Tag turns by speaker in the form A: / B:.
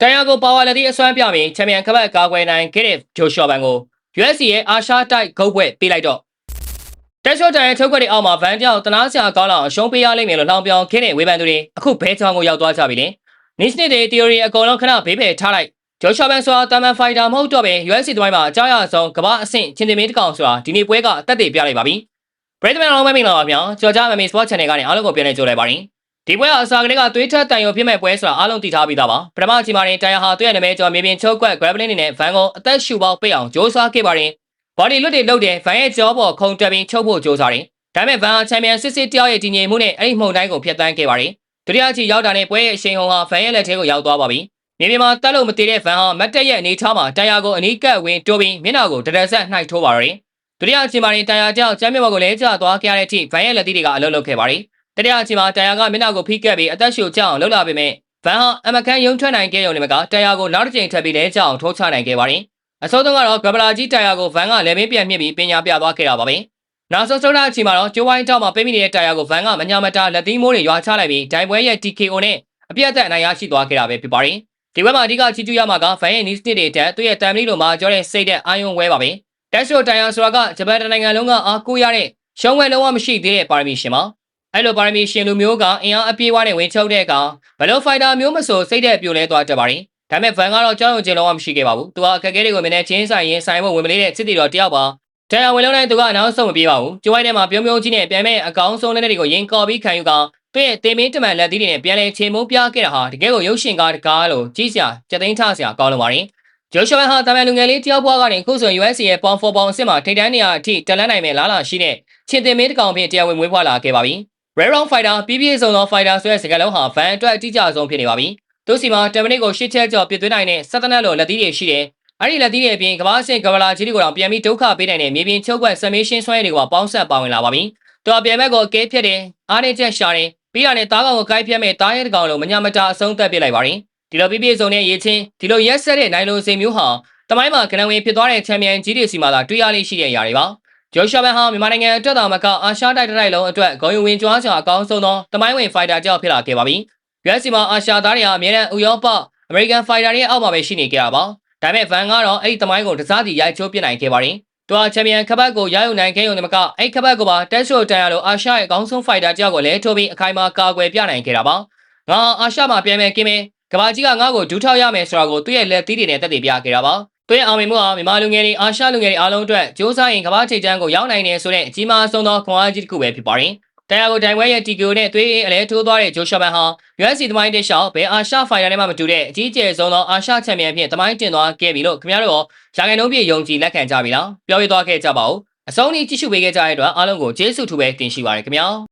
A: တန်ရာကိုပါဝါလက်သီးအစွမ်းပြပြီးချန်ပီယံခပတ်ကာကွယ်နိုင်ခဲ့တဲ့ဂျိုရှော့ဘန်ကို UFC ရဲ့အာရှတိုက်ဂုတ်ဘွဲ့ပေးလိုက်တော့တက်ရှော့တန်ရဲ့ထုတ်ခွက်တွေအောက်မှာဗန်တယောက်တနာစရာကောင်းလောက်အရှုံးပေးရလိမ့်မယ်လို့လှောင်ပြောင်ခင်းတဲ့ဝေဖန်သူတွေအခုဘဲချောင်းကိုရောက်သွားကြပြီလေနစ်စနစ်တွေ theory အကုန်လုံးခဏဘေးဖယ်ထားလိုက်ဂျိုရှော့ဘန်ဆိုတာတာမန်ဖိုက်တာမဟုတ်တော့ပဲ UFC တမိုင်းမှာအကြောက်ရဆုံးကမ္ဘာအဆင့်ချင်းတင်မင်းတစ်ကောင်ဆိုတာဒီနေ့ပွဲကအသက်တွေပြလိုက်ပါပြီပရိသတ်များအားလုံးပဲမင်္ဂလာပါဗျာကြော်ကြားMMA Sport Channel ကနေအားလုံးကိုပြန်လည်ကြိုလိုက်ပါရစေဒီပွဲကအစားကလေးကသွေးထက်တန်ရုံဖြစ်မဲ့ပွဲဆိုတာအားလုံးသိထားပြီးသားပါပထမအချိန်မှာတန်ရဟာသူ့ရဲ့နာမည်ကျော်မြေပြင်ချုပ်ကွက် grappling နေနဲ့ဗန်ကိုအသက်ရှူပေါက်ပိတ်အောင်ဂျိုးစားခဲ့ပါတယ်ဘော်ဒီလွတ်တွေလှုပ်တယ်ဗန်ရဲ့ကြောပေါ်ခုံတက်ပြီးချုပ်ဖို့ဂျိုးစားတယ်ဒါပေမဲ့ဗန်ဟာချန်ပီယံစစ်စစ်တယောက်ရဲ့တည်ငြိမ်မှုနဲ့အဲ့ဒီမှုန်တိုင်းကိုဖျက်ဆီးခဲ့ပါတယ်ဒုတိယအချိန်ရောက်တာနဲ့ပွဲရဲ့အရှိန်ဟုန်ဟာဗန်ရဲ့လက်ထဲကိုရောက်သွားပါပြီမြေပြင်မှာတက်လို့မတည်တဲ့ဗန်ဟာမတ်တက်ရဲ့အနေထားမှာတန်ရကိုအနီးကပ်ဝင်တိုးပြီးမျက်နှာကိုတရဆက်နှိုက်ထိုးပါတော့ဒုတိယအချိန်မှာတန်ရကြောက်ချမ်းမြေဘော်ကိုလဲကျသွားခဲ့ရတဲ့အထိဗန်ရဲ့လက်သီးတွေကအလုပ်လုပ်ခဲ့ပါတယ်တတိယအချိန်မှာတန်ရာကမျက်နှာကိုဖိကက်ပြီးအသက်ရှူကျအောင်လှုပ်လာပေမဲ့ဗန်ဟာအမကန်ယုံထွက်နိုင်ခဲ့ရုံနဲ့မကတန်ရာကိုနောက်တစ်ချိန်ထပ်ပြီးလဲကျအောင်ထိုးချနိုင်ခဲ့ပါတယ်အစိုးဆုံးကတော့ဂဘလာကြီးတန်ရာကိုဗန်ကလည်းမင်းပြန်မြင့်ပြီးပညာပြသွားခဲ့တာပါပဲနောက်ဆုံးဆုံးတဲ့အချိန်မှာတော့ဂျိုဝိုင်းတောက်မှာပိတ်မိနေတဲ့တန်ရာကိုဗန်ကမညာမတာလက်သီးမိုးတွေရွာချလိုက်ပြီးဒိုင်ပွဲရဲ့ TKO နဲ့အပြတ်သက်အနိုင်ရရှိသွားခဲ့တာပဲဖြစ်ပါတယ်ဒီဘက်မှာအဓိကချီးကျူးရမှာကဗန်ရဲ့နီးစနစ်တွေတက်သူ့ရဲ့တမ်မလီလိုမှာကြောတဲ့စိတ်တဲ့အာယုံဝဲပါပဲတက်ရှိုတန်ရာဆိုတာကဂျပန်နိုင်ငံလုံးကအားကိုးရတဲ့ရှုံးဝဲလုံးဝမရှိသေးတဲ့ပါရမီရှင်ပါအဲ့လိုပါရမီရှင်လူမျိုးကအင်အားအပြေးဝနဲ့ဝင်ချုပ်တဲ့အခါဘယ်လိုဖိုက်တာမျိုးမဆိုစိတ်တဲ့ပြိုလဲသွားတတ်ပါတယ်ဒါပေမဲ့ဗန်ကတော့ကြောက်ရွံ့ခြင်းလုံးဝမရှိခဲ့ပါဘူးသူကအခက်အခဲတွေကိုမင်းနဲ့ချင်းဆိုင်ရင်ဆိုင်ဖို့ဝင်မလေးတဲ့စစ်တီတော်တယောက်ပါတန်ရဝင်လုံးတိုင်းသူကအနောက်ဆုံးမပြေးပါဘူးကျိုးဝိုင်းထဲမှာပြုံးပြုံးကြီးနဲ့ပြန်မဲ့အကောင်းဆုံးလက်တွေကိုရင်ကော်ပြီးခံယူကသူ့ရဲ့တေမင်းတမန်လက်သီးတွေနဲ့ပြန်လဲချေမိုးပြခဲ့တာဟာတကယ်ကိုရုပ်ရှင်ကားတကားလို့ကြီးစရာကြက်သိန်းထစရာကောင်းလို့ပါတယ်ဂျိုရှော့ဟန်ဟာတမန်လူငယ်လေးတယောက်ဘွားကနေခုဆို UFC ရဲ့ပေါင်4ပေါင်အစ်စ်မှာထိပ်တန်းနေရာအထိတက်လန်းနိုင်မဲ့လားလာရှိတဲ့ချင်းတင်မင်းတစ်ကောင်ဖြင့်တရားဝင်မွေးဖွားလာခဲ့ပါပြီRare Round Fighter ပြည့်စုံသော Fighter ဆိုတဲ့စကားလုံးဟာဗန်အတွက်အကြီးကျဆုံးဖြစ်နေပါပြီ။သူစီမှာ10မိနစ်ကို8ချက်ကျော်ပြစ်သွင်းနိုင်တဲ့စက်တနက်လိုလက်သီးတွေရှိတယ်။အဲ့ဒီလက်သီးတွေအပြင်ကမ္ဘာအဆင့်ကမ္ဘာလာကြီးတွေကိုတော့ပြန်ပြီးဒုက္ခပေးနိုင်တဲ့မြေပြင်ချုပ်ကွက် submission ဆွဲရည်တွေကပေါင်းဆက်ပါဝင်လာပါပြီ။သူအပြန်ဘက်ကိုအကဲဖြတ်တယ်။အားနဲ့ချက်ရှာတယ်။ပြီးရတယ်တားကောင်ကိုကိုက်ဖြတ်မဲ့တားရဲတကောင်လုံးမညာမတာအဆုံးသက်ပစ်လိုက်ပါတယ်။ဒီလိုပြည့်စုံတဲ့ရေချင်းဒီလိုရက်ဆက်တဲ့နိုင်လိုစိန်မျိုးဟာတမိုင်းမှာကနဝင်ဖြစ်သွားတဲ့ချန်ပီယံကြီးတွေစီမှာသာတွေ့ရလိမ့်ရှိတဲ့အရာတွေပါ။ဂျိုရှော့ဘန်ဟာမြန်မာနိုင်ငံအတွက်တောင်မကအာရှတိုက်တိုင်းလုံးအတွက်ဂုဏ်ယူဝင်ကြွားစွာအကောင်းဆုံးသောတမိုင်းဝင်ဖိုက်တာကြောင့်ဖြစ်လာခဲ့ပါပြီ။ UFC မှာအာရှသားတွေဟာအများနဲ့ဥရောပအမေရိကန်ဖိုက်တာတွေရဲ့အောက်မှာပဲရှိနေကြတာပါ။ဒါပေမဲ့ဗန်ကတော့အဲ့ဒီတမိုင်းကိုတစားစီရိုက်ချိုးပြစ်နိုင်ခဲ့ပါတယ်။သူဟာချန်ပီယံခပတ်ကိုရယူနိုင်ခဲ့ရုံနဲ့မကအဲ့ခပတ်ကိုပါတက်ရှိုတန်ရလို့အာရှရဲ့အကောင်းဆုံးဖိုက်တာကြောင့်ကိုလည်းထိုးပြီးအခိုင်အမာကာကွယ်ပြနိုင်ခဲ့တာပါ။ငါအာရှမှာပြန်မယ်ကင်းမယ်ကဘာကြီးကငါ့ကိုဒူးထောက်ရမယ်ဆိုတာကိုသူ့ရဲ့လက်သီးတွေနဲ့တက်တည်ပြခဲ့တာပါ။သူရဲ့အောင်မြင်မှုဟာမြန်မာလူငယ်တွေအာရှလူငယ်တွေအားလုံးအတွက်ကြိုးစားရင်ကမ္ဘာထိပ်တန်းကိုရောက်နိုင်တယ်ဆိုတဲ့အကြီးမားဆုံးသောခွန်အားကြီးတစ်ခုပဲဖြစ်ပါတယ်။တန်ရာကိုဒိုင်ဝဲရဲ့ TKO နဲ့သွေးအလဲထိုးသွားတဲ့ဂျိုရှော့ဘန်ဟာ UFC သမိုင်းတစ်လျှောက်ဘယ်အာရှဖိုင်တာနဲ့မှမတူတဲ့အကြီးကျယ်ဆုံးသောအာရှချန်ပီယံဖြစ်သမိုင်းတင်သွားခဲ့ပြီလို့ခင်ဗျားတို့ရောရာခိုင်နှုန်းပြည့်ယုံကြည်လက်ခံကြပြီလားပြောပြသွားခဲ့ကြပါဦး။အဆုံးထိကြည့်ရှုပေးခဲ့ကြတဲ့အတွက်အားလုံးကိုကျေးဇူးထူးပဲတင်ရှိပါရခင်ဗျာ။